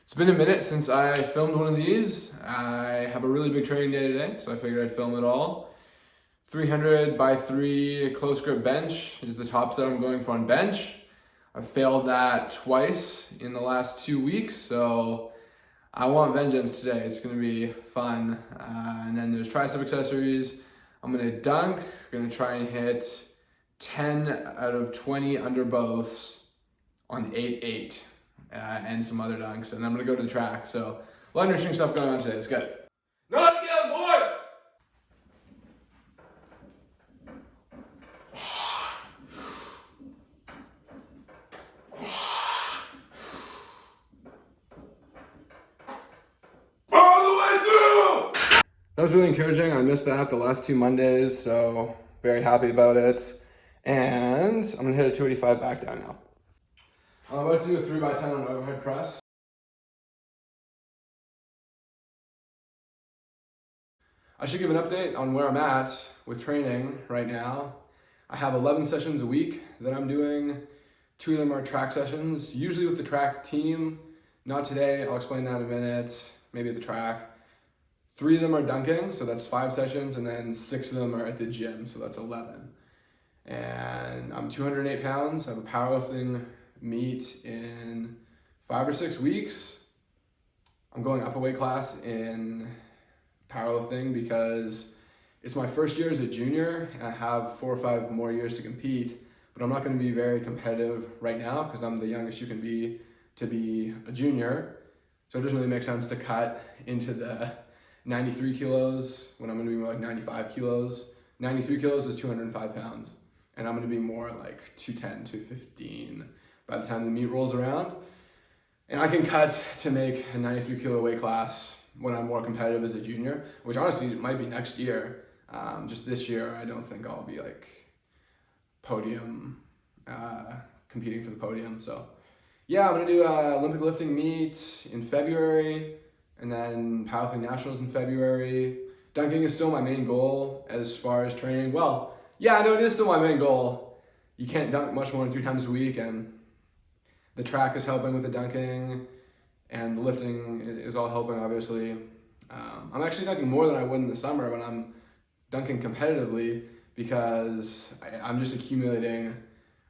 It's been a minute since I filmed one of these. I have a really big training day today, so I figured I'd film it all. 300 by 3 close grip bench is the top set I'm going for on bench. I've failed that twice in the last 2 weeks, so I want vengeance today. It's gonna be fun. And then there's tricep accessories. I'm gonna dunk, gonna try and hit 10 out of 20 under boths on 8-8. And some other dunks, and I'm gonna go to the track. So a lot of interesting stuff going on today. Let's go. Not again, boy! All the way through! That was really encouraging. I missed that the last 2 Mondays, so very happy about it. And I'm gonna hit a 285 back down now. I'm about to do a 3x10 on overhead press. I should give an update on where I'm at with training right now. I have 11 sessions a week that I'm doing. 2 of them are track sessions, usually with the track team. Not today, I'll explain that in a minute, maybe at the track. 3 of them are dunking, so that's 5 sessions, and then 6 of them are at the gym, so that's 11. And I'm 208 pounds, I have a powerlifting meet in 5 or 6 weeks. I'm going up a weight class in powerlifting because it's my first year as a junior and I have 4 or 5 more years to compete, but I'm not going to be very competitive right now because I'm the youngest you can be to be a junior. So it doesn't really make sense to cut into the 93 kilos when I'm going to be more like 95 kilos. 93 kilos is 205 pounds and I'm going to be more like 210, 215 by the time the meet rolls around. And I can cut to make a 93 kilo weight class when I'm more competitive as a junior, which honestly it might be next year. Just this year, I don't think I'll be like podium, competing for the podium. So yeah, I'm gonna do a Olympic lifting meet in February and then powerlifting nationals in February. Dunking is still my main goal as far as training. Well, yeah, I know it is still my main goal. You can't dunk much more than 3 times a week, and the track is helping with the dunking and the lifting is all helping, obviously. I'm actually dunking more than I would in the summer when I'm dunking competitively because I'm just accumulating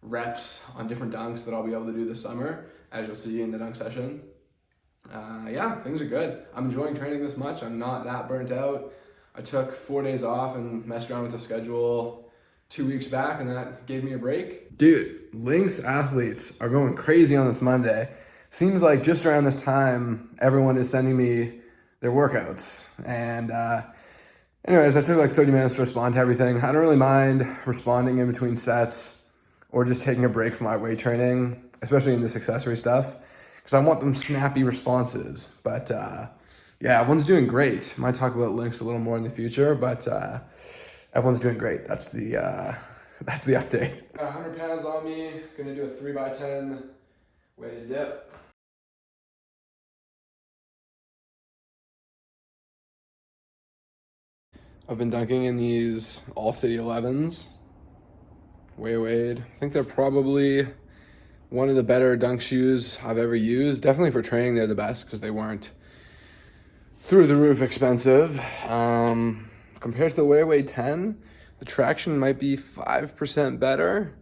reps on different dunks that I'll be able to do this summer, as you'll see in the dunk session. Yeah, things are good. I'm enjoying training this much. I'm not that burnt out. I took 4 days off and messed around with the schedule 2 weeks back, and that gave me a break. Dude, Lynx athletes are going crazy on this Monday. Seems like just around this time, everyone is sending me their workouts. And anyways, I took like 30 minutes to respond to everything. I don't really mind responding in between sets or just taking a break from my weight training, especially in this accessory stuff, because I want them snappy responses. But yeah, everyone's doing great. Might talk about Lynx a little more in the future, but everyone's doing great. That's the update. Got 100 pounds on me. Gonna do a 3x10 weighted dip. I've been dunking in these All City 11s. Wade. I think they're probably one of the better dunk shoes I've ever used. Definitely for training, they're the best because they weren't through the roof expensive. Compared to the Wade 10, the traction might be 5% better,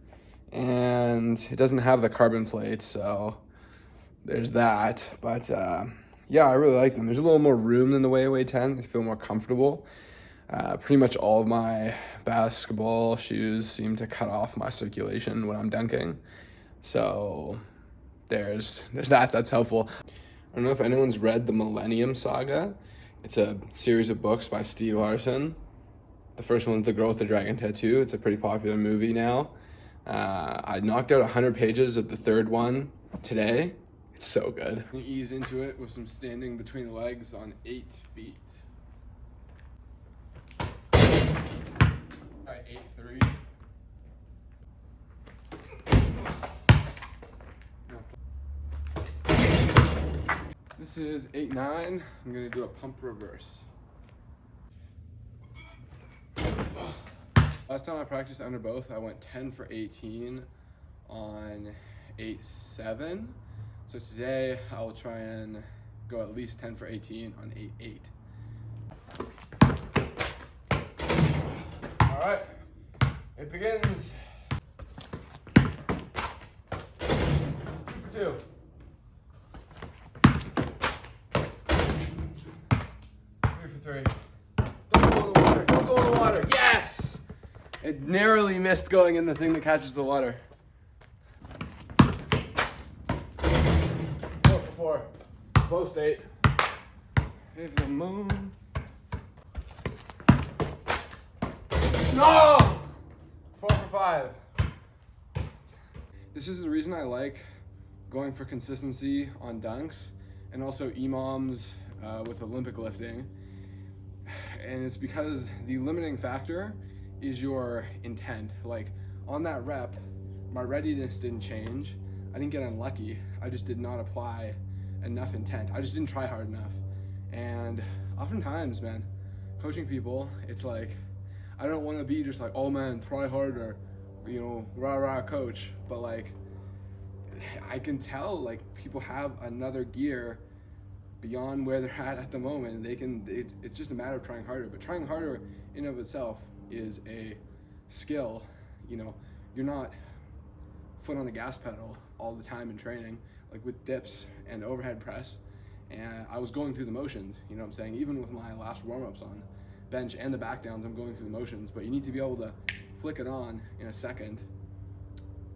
and it doesn't have the carbon plate, so there's that. But yeah, I really like them. There's a little more room than the Wade 10. They feel more comfortable. Pretty much all of my basketball shoes seem to cut off my circulation when I'm dunking. So there's that. That's helpful. I don't know if anyone's read the Millennium Saga. It's a series of books by Steve Larson. The first one's The Girl with the Dragon Tattoo. It's a pretty popular movie now. I knocked out 100 pages of the 3rd one today. It's so good. I'm gonna ease into it with some standing between the legs on 8 feet. All right, 8-3. This is 8-9. I'm gonna do a pump reverse. Last time I practiced under both, I went 10 for 18 on 8-7. So today I'll try and go at least 10 for 18 on 8-8. All right, it begins. 2 for 2. 3 for 3. Don't go in the water. Don't go in the water. Yes! It narrowly missed going in the thing that catches the water. 4 for 4. Flow state. Here's the moon. No! 4 for 5. This is the reason I like going for consistency on dunks and also EMOMs with Olympic lifting. And it's because the limiting factor is your intent. Like on that rep, my readiness didn't change. I didn't get unlucky. I just did not apply enough intent. I just didn't try hard enough. And oftentimes, man, coaching people, it's like, I don't want to be just like, oh man, try harder, you know, rah rah coach. But like, I can tell like people have another gear beyond where they're at the moment. It's just a matter of trying harder. But trying harder in of itself is a skill. You know, you're not foot on the gas pedal all the time in training, like with dips and overhead press. And I was going through the motions, you know what I'm saying? Even with my last warm-ups on bench and the back downs, I'm going through the motions, but you need to be able to flick it on in a second.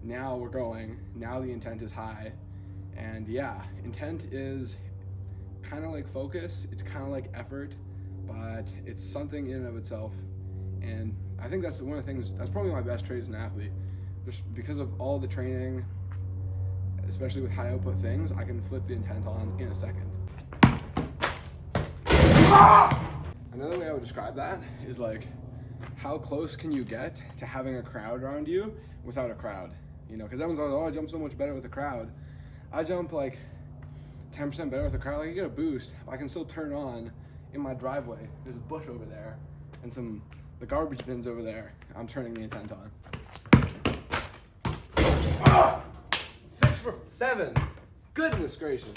Now we're going, now the intent is high. And yeah, intent is kind of like focus, it's kind of like effort, but it's something in and of itself. And I think that's one of the things, that's probably my best trait as an athlete. Just because of all the training, especially with high output things, I can flip the intent on in a second. Another way I would describe that is like, how close can you get to having a crowd around you without a crowd? You know, because everyone's like, oh, I jump so much better with a crowd. I jump like 10% better with a crowd. Like, I get a boost, but I can still turn on in my driveway. There's a bush over there and the garbage bins over there. I'm turning the intent on. 6 for 7. Goodness gracious.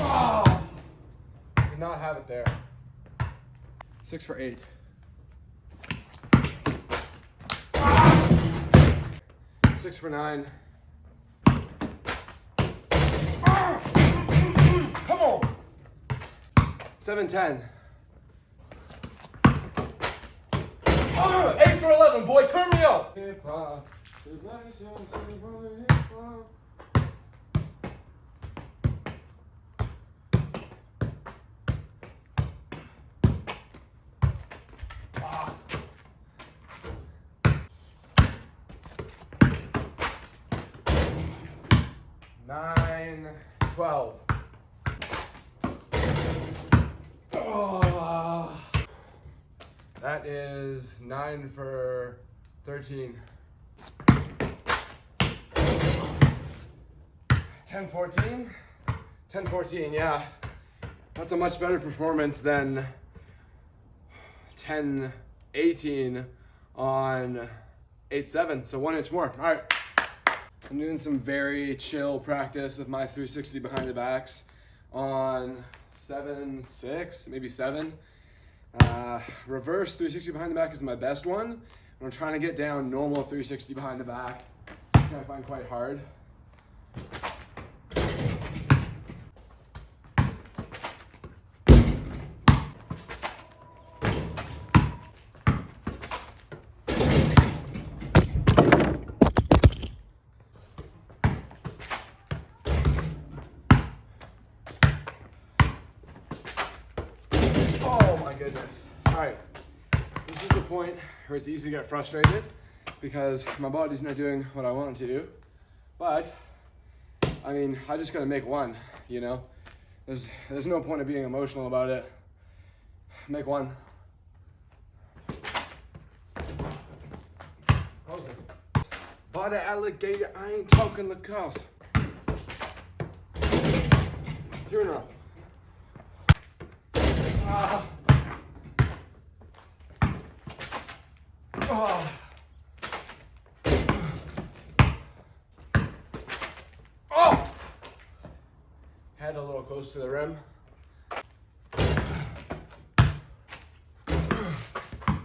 Oh, did not have it there. 6 for 8. 6 for 9. Come on. 7-10. 8 for 11, boy, turn me up. Hip hop. 9, 12. Oh. That is 9 for 13. 10-14? 10-14, yeah. That's a much better performance than 10-18 on 8-7, so 1 inch more. All right. I'm doing some very chill practice of my 360 behind the backs on 7-6, maybe 7. Reverse 360 behind the back is my best one. I'm trying to get down normal 360 behind the back, which I find quite hard. Oh my goodness. All right, this is the point where it's easy to get frustrated because my body's not doing what I want it to do. But, I mean, I just gotta make one, you know? There's no point of being emotional about it. Make one. Close it. Buy the alligator, I ain't talking the cost. 2 in a row. Oh. Oh. close to the rim.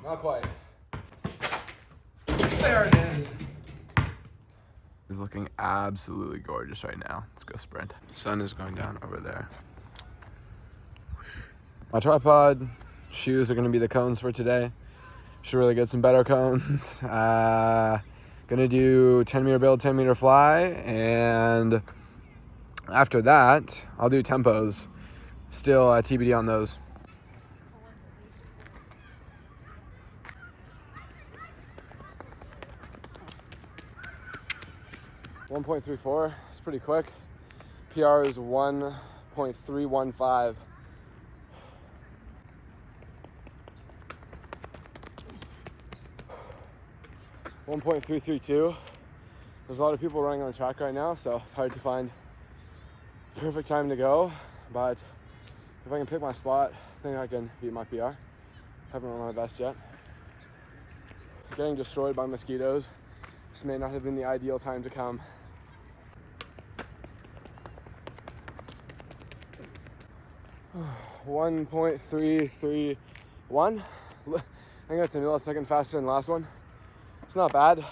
Not quite. There it is. He's looking absolutely gorgeous right now. Let's go sprint. Sun is going down over there. My tripod, shoes are gonna be the cones for today. Should really get some better cones. Gonna do 10-meter build, 10-meter fly, and after that, I'll do tempos. Still TBD on those. .34, it's pretty quick. PR is 1.315. .332. There's a lot of people running on the track right now, so it's hard to find perfect time to go, but if I can pick my spot, I think I can beat my PR. Haven't run my best yet. Getting destroyed by mosquitoes. This may not have been the ideal time to come. .331. I think that's a millisecond faster than the last one. It's not bad.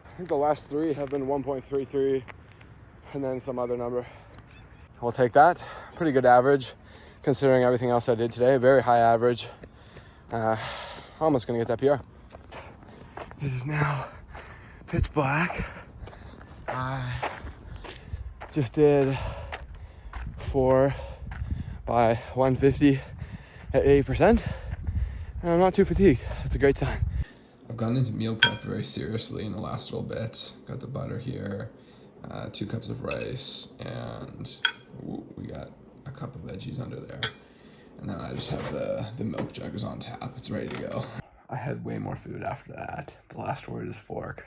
I think the last three have been 1.33 and then some other number. We'll take that. Pretty good average considering everything else I did today. Very high average. Almost gonna get that PR. It is now pitch black. I just did 4 by 150 at 80%. And I'm not too fatigued. That's a great sign. I've gotten into meal prep very seriously in the last little bit. Got the butter here, 2 cups of rice, and we got a cup of veggies under there. And then I just have the milk jug is on tap. It's ready to go. I had way more food after that. The last word is fork.